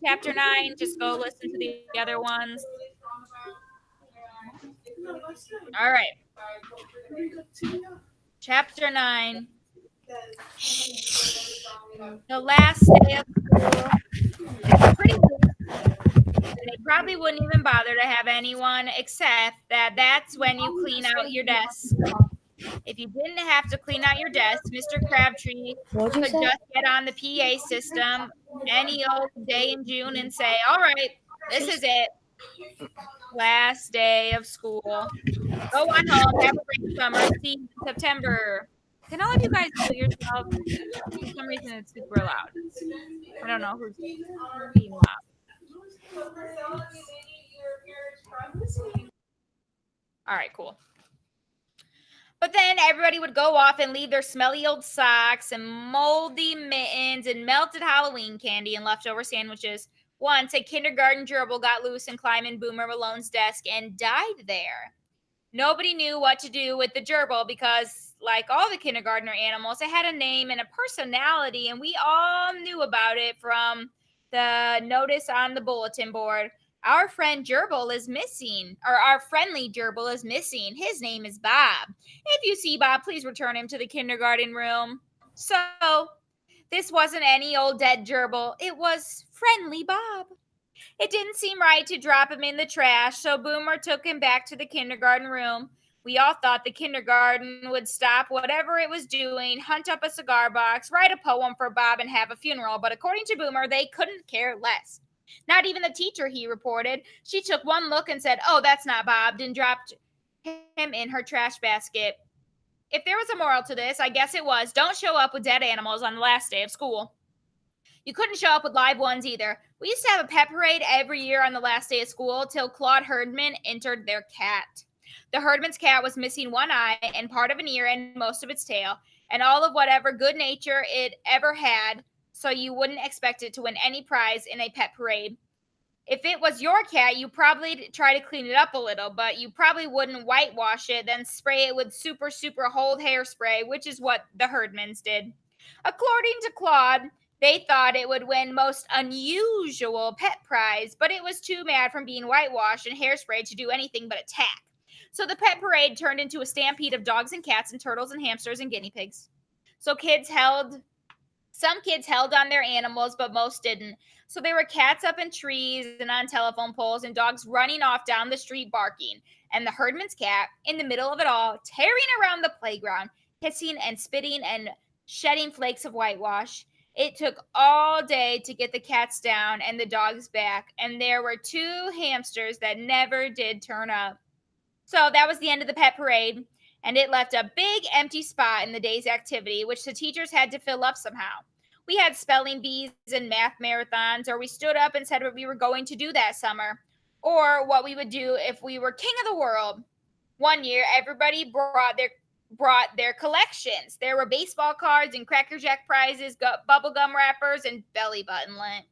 chapter 9. Just go listen to the other ones. All right. Chapter 9. The last day of school. It's pretty loose, and they probably wouldn't even bother to have anyone except that that's when you clean out your desk. If you didn't have to clean out your desk, Mr. Crabtree What'd you could say? just get on the PA system any old day in June and say, "All right, this is it. Last day of school. Go on home, have a great summer. See you in September." Can all of you guys mute yourselves? For some reason, it's super loud. I don't know who's being loud. All right, cool. But then everybody would go off and leave their smelly old socks and moldy mittens and melted Halloween candy and leftover sandwiches. Once a kindergarten gerbil got loose and climbed in Boomer Malone's desk and died there. Nobody knew what to do with the gerbil because, like all the kindergartner animals, it had a name and a personality, and we all knew about it from the notice on the bulletin board. Our friend Gerbil is missing, or our friendly Gerbil is missing. His name is Bob. If you see Bob, please return him to the kindergarten room. So, this wasn't any old dead gerbil, it was friendly Bob. It didn't seem right to drop him in the trash, so Boomer took him back to the kindergarten room. We all thought the kindergarten would stop whatever it was doing, hunt up a cigar box, write a poem for Bob, and have a funeral, but according to Boomer, they couldn't care less. Not even the teacher, he reported. She took one look and said, "Oh, that's not Bob," and dropped him in her trash basket. If there was a moral to this, I guess it was don't show up with dead animals on the last day of school. You couldn't show up with live ones either. We used to have a pet parade every year on the last day of school till Claude Herdman entered their cat. The Herdman's cat was missing one eye and part of an ear and most of its tail, and all of whatever good nature it ever had, so you wouldn't expect it to win any prize in a pet parade. If it was your cat, you probably try to clean it up a little, but you probably wouldn't whitewash it, then spray it with super hold hairspray, which is what the Herdmans did. According to Claude, they thought it would win most unusual pet prize, but it was too mad from being whitewashed and hairsprayed to do anything but attack. So the pet parade turned into a stampede of dogs and cats and turtles and hamsters and guinea pigs. So some kids held on their animals, but most didn't. So there were cats up in trees and on telephone poles, and dogs running off down the street barking. And the herdman's cat, in the middle of it all, tearing around the playground, hissing and spitting and shedding flakes of whitewash. It took all day to get the cats down and the dogs back, and there were two hamsters that never did turn up. So that was the end of the pet parade, and it left a big empty spot in the day's activity, which the teachers had to fill up somehow. We had spelling bees and math marathons, or we stood up and said what we were going to do that summer, or what we would do if we were king of the world. One year, everybody brought their collections. There were baseball cards and Cracker Jack prizes, bubblegum wrappers, and belly button lint.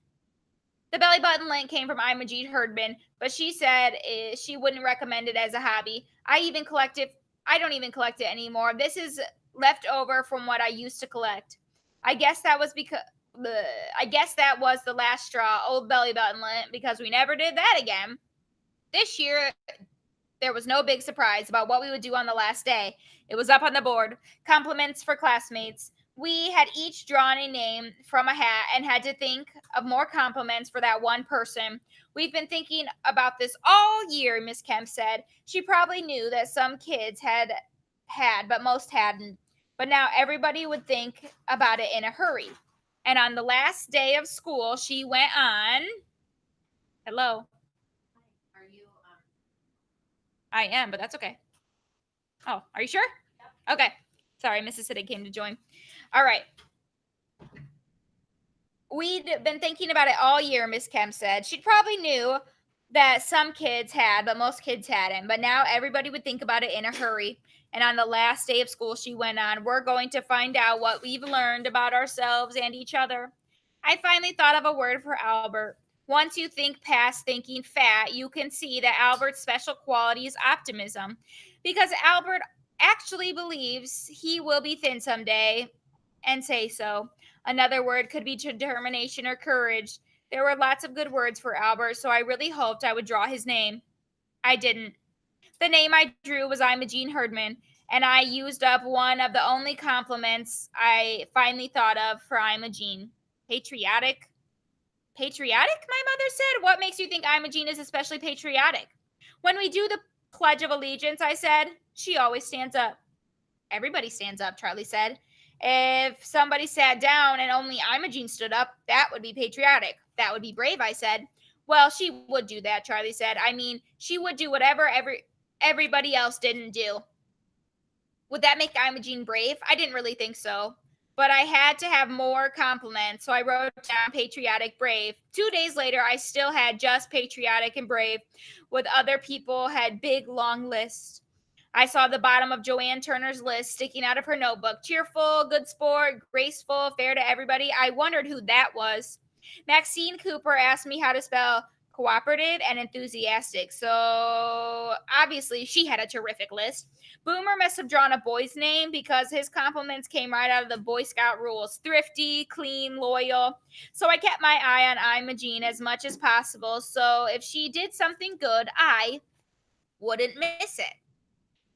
The belly button lint came from Imogene Herdman, but she said she wouldn't recommend it as a hobby. I don't even collect it anymore. This is left over from what I used to collect. I guess that was because I guess that was the last straw, old belly button lint, because we never did that again. This year, there was no big surprise about what we would do on the last day. It was up on the board. Compliments for classmates. We had each drawn a name from a hat and had to think of more compliments for that one person. We've been thinking about this all year, Miss Kemp said. She probably knew that some kids had, but most hadn't. But now everybody would think about it in a hurry. And on the last day of school, she went on. Hello. I am, but that's okay. Oh, are you sure? Okay. Sorry, Mrs. Siddig came to join. All right. We'd been thinking about it all year, Miss Kemp said. She probably knew that some kids had, but most kids hadn't. But now everybody would think about it in a hurry. And on the last day of school, she went on, we're going to find out what we've learned about ourselves and each other. I finally thought of a word for Albert. Once you think past thinking fat, you can see that Albert's special quality is optimism. Because Albert actually believes he will be thin someday and say so. Another word could be determination or courage. There were lots of good words for Albert, so I really hoped I would draw his name. I didn't. The name I drew was Imogene Herdman, and I used up one of the only compliments I finally thought of for Imogene. Patriotic? Patriotic, my mother said. What makes you think Imogene is especially patriotic? When we do the Pledge of Allegiance, I said, she always stands up. Everybody stands up, Charlie said. If somebody sat down and only Imogene stood up, that would be patriotic. That would be brave, I said. Well, she would do that, Charlie said. I mean, she would do whatever everybody else didn't do. Would that make Imogene brave? I didn't really think so. But I had to have more compliments, so I wrote down patriotic, brave. 2 days later, I still had just patriotic and brave, with other people had big, long lists. I saw the bottom of Joanne Turner's list sticking out of her notebook. Cheerful, good sport, graceful, fair to everybody. I wondered who that was. Maxine Cooper asked me how to spell cooperative and enthusiastic, so obviously she had a terrific list. Boomer must have drawn a boy's name because his compliments came right out of the Boy Scout rules: thrifty, clean, loyal. So I kept my eye on Imogene as much as possible, so if she did something good, I wouldn't miss it.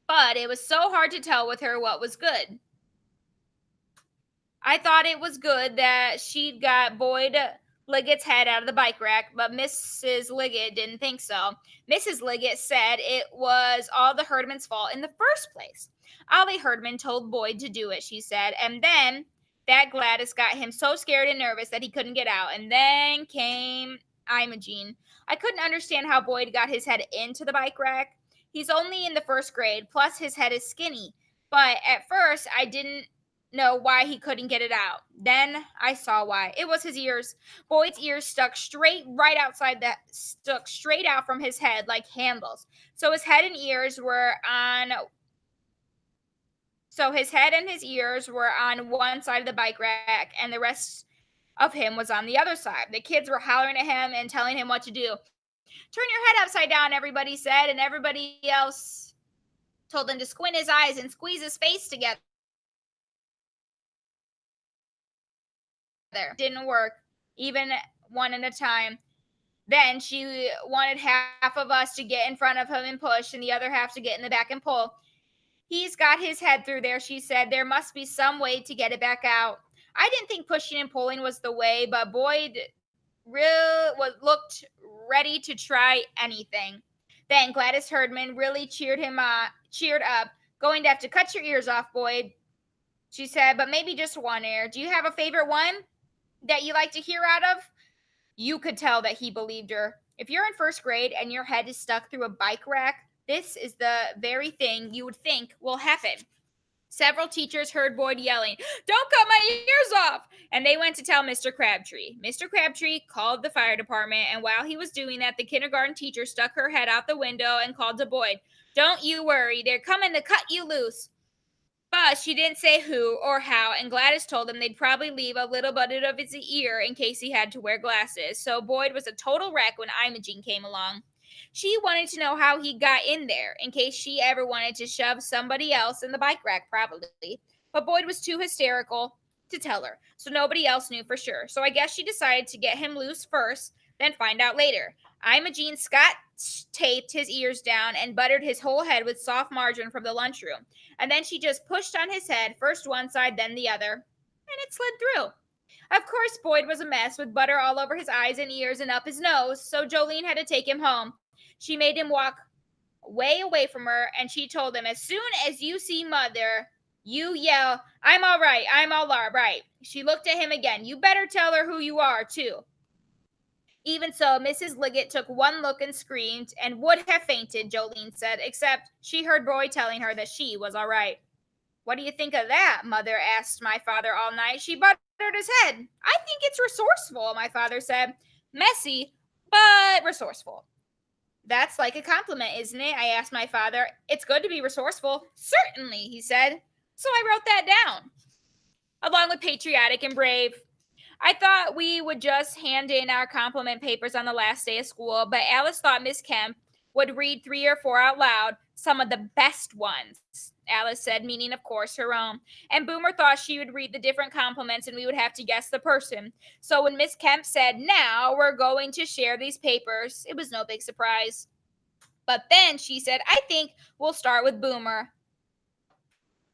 But it was so hard to tell with her what was good. I thought it was good that she'd got Boyd Liggett's head out of the bike rack, but Mrs. Liggett didn't think so. Mrs. Liggett said it was all the Herdman's fault in the first place. Ollie Herdman told Boyd to do it, she said, and then that Gladys got him so scared and nervous that he couldn't get out. And then came Imogene. I couldn't understand how Boyd got his head into the bike rack. He's only in the first grade, plus his head is skinny. But at first, I didn't know why he couldn't get it out. Then I saw why. It was his ears. Boyd's ears stuck straight out from his head like handles. So his head and his ears were on one side of the bike rack, and the rest of him was on the other side. The kids were hollering at him and telling him what to do. Turn your head upside down, everybody said, and everybody else told him to squint his eyes and squeeze his face together. Didn't work, even one at a time. Then she wanted half of us to get in front of him and push, and the other half to get in the back and pull. He's got his head through there, she said. There must be some way to get it back out. I didn't think pushing and pulling was the way, but Boyd looked ready to try anything. Then Gladys Herdman really cheered up. Going to have to cut your ears off, Boyd, she said, but maybe just one ear. Do you have a favorite one that you like to hear out of? You could tell that he believed her. If you're in first grade and your head is stuck through a bike rack, this is the very thing you would think will happen. Several teachers heard Boyd yelling, "Don't cut my ears off!" And they went to tell Mr. Crabtree. Mr. Crabtree called the fire department, and while he was doing that, the kindergarten teacher stuck her head out the window and called to Boyd, "Don't you worry, they're coming to cut you loose." But she didn't say who or how, and Gladys told him they'd probably leave a little bit of his ear in case he had to wear glasses. So Boyd was a total wreck when Imogene came along. She wanted to know how he got in there, in case she ever wanted to shove somebody else in the bike rack, probably. But Boyd was too hysterical to tell her, so nobody else knew for sure. So I guess she decided to get him loose first, then find out later. Imogene Scott taped his ears down and buttered his whole head with soft margarine from the lunchroom. And then she just pushed on his head, first one side, then the other, and it slid through. Of course, Boyd was a mess with butter all over his eyes and ears and up his nose, so Jolene had to take him home. She made him walk way away from her, and she told him, "As soon as you see Mother, you yell, 'I'm all right, I'm all right.'" She looked at him again. "You better tell her who you are, too." Even so, Mrs. Liggett took one look and screamed and would have fainted, Jolene said, except she heard Boyd telling her that she was all right. "What do you think of that?" Mother asked my father all night. She buttered his head. "I think it's resourceful," my father said. "Messy, but resourceful." "That's like a compliment, isn't it?" I asked my father. "It's good to be resourceful." "Certainly," he said. So I wrote that down, along with patriotic and brave. I thought we would just hand in our compliment papers on the last day of school, but Alice thought Miss Kemp would read 3 or 4 out loud, some of the best ones, Alice said, meaning, of course, her own. And Boomer thought she would read the different compliments and we would have to guess the person. So when Miss Kemp said, "Now we're going to share these papers," it was no big surprise. But then she said, "I think we'll start with Boomer.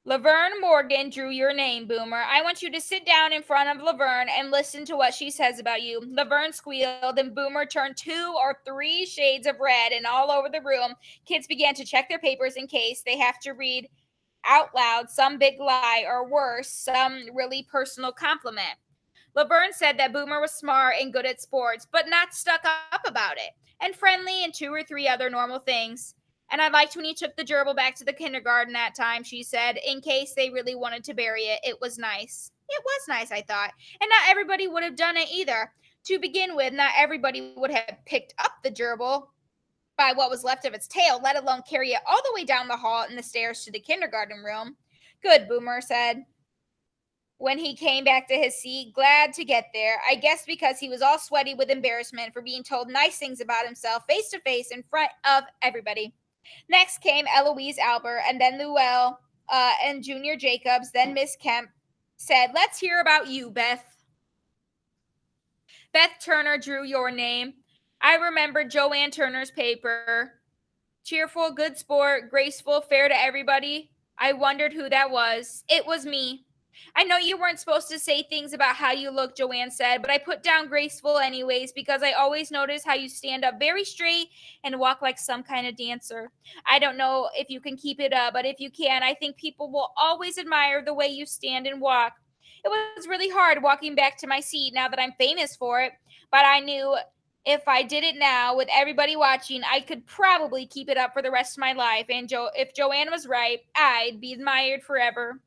Laverne Morgan drew your name, Boomer. I want you to sit down in front of Laverne and listen to what she says about you." Laverne squealed, and Boomer turned 2 or 3 shades of red, and all over the room, kids began to check their papers in case they have to read out loud some big lie or worse, some really personal compliment. Laverne said that Boomer was smart and good at sports, but not stuck up about it, and friendly and 2 or 3 other normal things. "And I liked when you took the gerbil back to the kindergarten that time," she said, "in case they really wanted to bury it. It was nice." It was nice, I thought. And not everybody would have done it either. To begin with, not everybody would have picked up the gerbil by what was left of its tail, let alone carry it all the way down the hall and the stairs to the kindergarten room. "Good," Boomer said when he came back to his seat, glad to get there. I guess because he was all sweaty with embarrassment for being told nice things about himself face to face in front of everybody. Next came Eloise Albert, and then Llewell and Junior Jacobs. Then Miss Kemp said, "Let's hear about you, Beth." Beth Turner drew your name. I remember Joanne Turner's paper. Cheerful, good sport, graceful, fair to everybody. I wondered who that was. It was me. "I know you weren't supposed to say things about how you look," Joanne said, "but I put down graceful anyways because I always notice how you stand up very straight and walk like some kind of dancer. I don't know if you can keep it up, but if you can, I think people will always admire the way you stand and walk." It was really hard walking back to my seat now that I'm famous for it, but I knew if I did it now with everybody watching, I could probably keep it up for the rest of my life. And if Joanne was right, I'd be admired forever.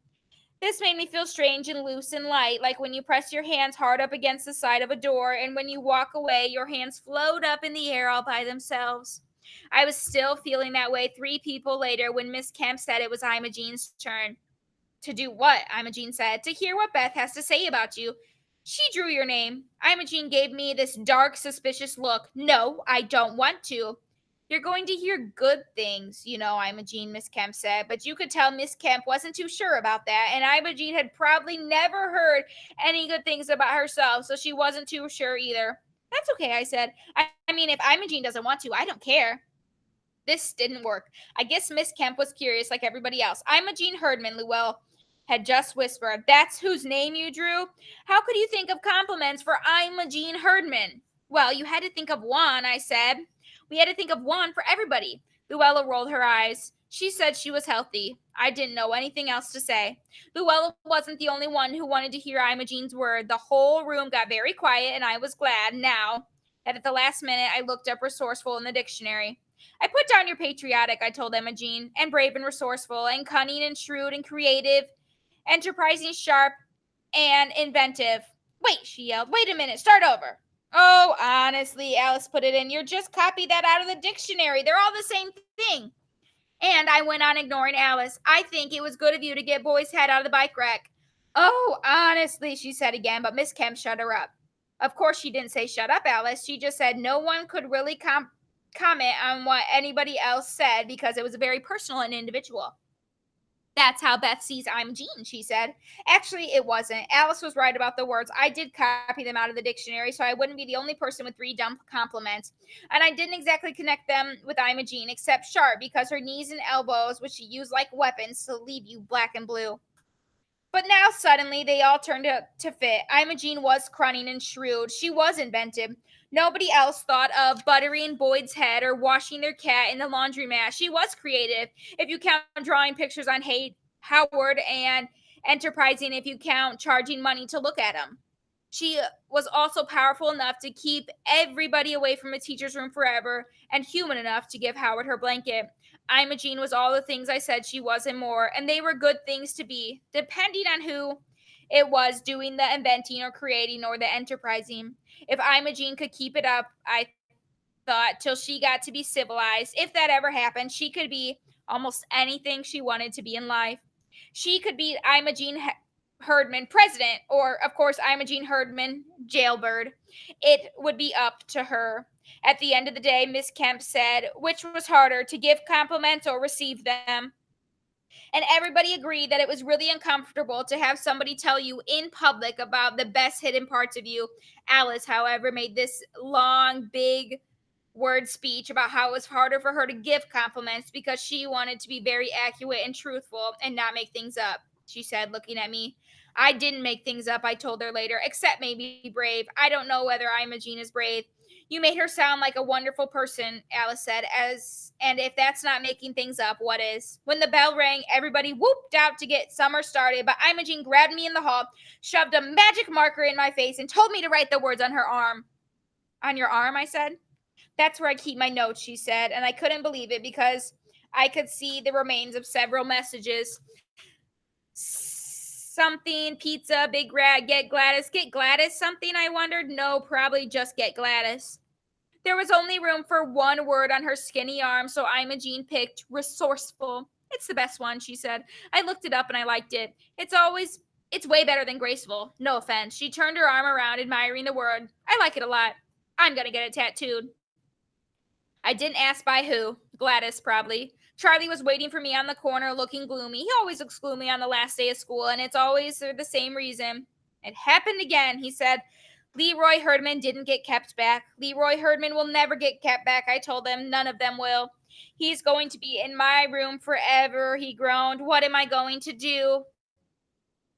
This made me feel strange and loose and light, like when you press your hands hard up against the side of a door, and when you walk away, your hands float up in the air all by themselves. I was still feeling that way 3 people later when Miss Kemp said it was Imogene's turn. "To do what?" Imogene said. "To hear what Beth has to say about you. She drew your name." Imogene gave me this dark, suspicious look. "No, I don't want to." "You're going to hear good things, you know, Imogene," Miss Kemp said, but you could tell Miss Kemp wasn't too sure about that, and Imogene had probably never heard any good things about herself, so she wasn't too sure either. "That's okay," I said. I mean, if Imogene doesn't want to, I don't care." This didn't work. I guess Miss Kemp was curious like everybody else. "Imogene Herdman," Llewell had just whispered. "That's whose name you drew? How could you think of compliments for Imogene Herdman?" "Well, you had to think of one," I said. "We had to think of one for everybody." Luella rolled her eyes. She said she was healthy. I didn't know anything else to say. Luella wasn't the only one who wanted to hear Imogene's word. The whole room got very quiet, and I was glad now that at the last minute I looked up resourceful in the dictionary. "I put down your patriotic," I told Imogene, "and brave and resourceful, and cunning and shrewd and creative, enterprising, sharp, and inventive." "Wait," she yelled. "Wait a minute. Start over." "Oh, honestly," Alice put it in. "You're just copy that out of the dictionary. They're all the same thing." And I went on ignoring Alice. "I think it was good of you to get Boy's head out of the bike rack." "Oh, honestly," she said again, but Miss Kemp shut her up. Of course, she didn't say shut up, Alice. She just said no one could really comment on what anybody else said because it was very personal and individual. "That's how Beth sees Imogene," she said. Actually, it wasn't. Alice was right about the words. I did copy them out of the dictionary, so I wouldn't be the only person with 3 dumb compliments. And I didn't exactly connect them with Imogene, except sharp, because her knees and elbows, which she used like weapons to leave you black and blue. But now suddenly they all turned to fit. Imogene was cunning and shrewd. She was inventive. Nobody else thought of buttering Boyd's head or washing their cat in the laundromat. She was creative, if you count drawing pictures on Howard, and enterprising if you count charging money to look at them. She was also powerful enough to keep everybody away from the teacher's room forever, and human enough to give Howard her blanket. Imogene was all the things I said she was and more, and they were good things to be, depending on who it was doing the inventing or creating or the enterprising. If Imogene could keep it up, I thought, till she got to be civilized, if that ever happened, she could be almost anything she wanted to be in life. She could be Imogene Herdman president, or of course Imogene Herdman jailbird. It would be up to her. At the end of the day, Miss Kemp said, which was harder, to give compliments or receive them? And everybody agreed that it was really uncomfortable to have somebody tell you in public about the best hidden parts of you. Alice, however, made this long, big word speech about how it was harder for her to give compliments because she wanted to be very accurate and truthful and not make things up. She said, looking at me. I didn't make things up, I told her later, except maybe brave. I don't know whether Imogene is brave. You made her sound like a wonderful person, Alice said, and if that's not making things up, what is? When the bell rang, everybody whooped out to get summer started, but Imogene grabbed me in the hall, shoved a magic marker in my face, and told me to write the words on her arm. On your arm, I said. That's where I keep my notes, she said, and I couldn't believe it because I could see the remains of several messages. Something, pizza, big rat, get Gladys something, I wondered. No, probably just get Gladys. There was only room for one word on her skinny arm, so Imogene picked resourceful. It's the best one, she said. I looked it up and I liked it. It's way better than graceful. No offense. She turned her arm around, admiring the word. I like it a lot. I'm gonna get it tattooed. I didn't ask by who. Gladys, probably. Charlie was waiting for me on the corner looking gloomy. He always looks gloomy on the last day of school, and it's always for the same reason. It happened again, he said. Leroy Herdman didn't get kept back. Leroy Herdman will never get kept back, I told them. None of them will. He's going to be in my room forever, he groaned. What am I going to do?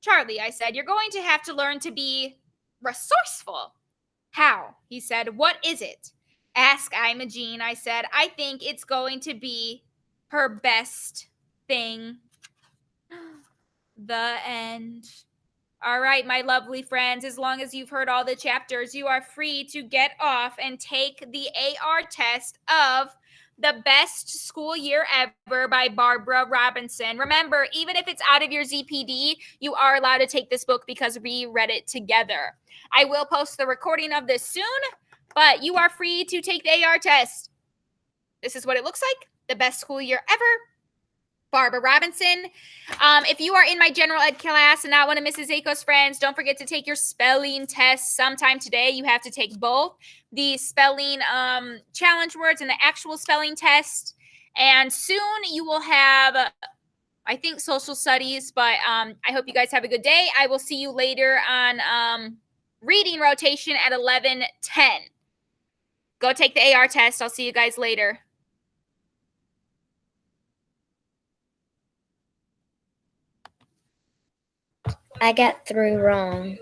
Charlie, I said, you're going to have to learn to be resourceful. How? He said. What is it? Ask Imogene, I said. I think it's going to be her best thing. The end. All right, my lovely friends, as long as you've heard all the chapters, you are free to get off and take the AR test of The Best School Year Ever by Barbara Robinson. Remember, even if it's out of your ZPD, you are allowed to take this book because we read it together. I will post the recording of this soon, but you are free to take the AR test. This is what it looks like. The Best School Year Ever. Barbara Robinson. If you are in my general ed class and not one of Mrs. Aiko's friends, don't forget to take your spelling test sometime today. You have to take both the spelling challenge words and the actual spelling test. And soon you will have, I think, social studies. But I hope you guys have a good day. I will see you later on reading rotation at 11:10. Go take the AR test. I'll see you guys later. I got 3 wrong.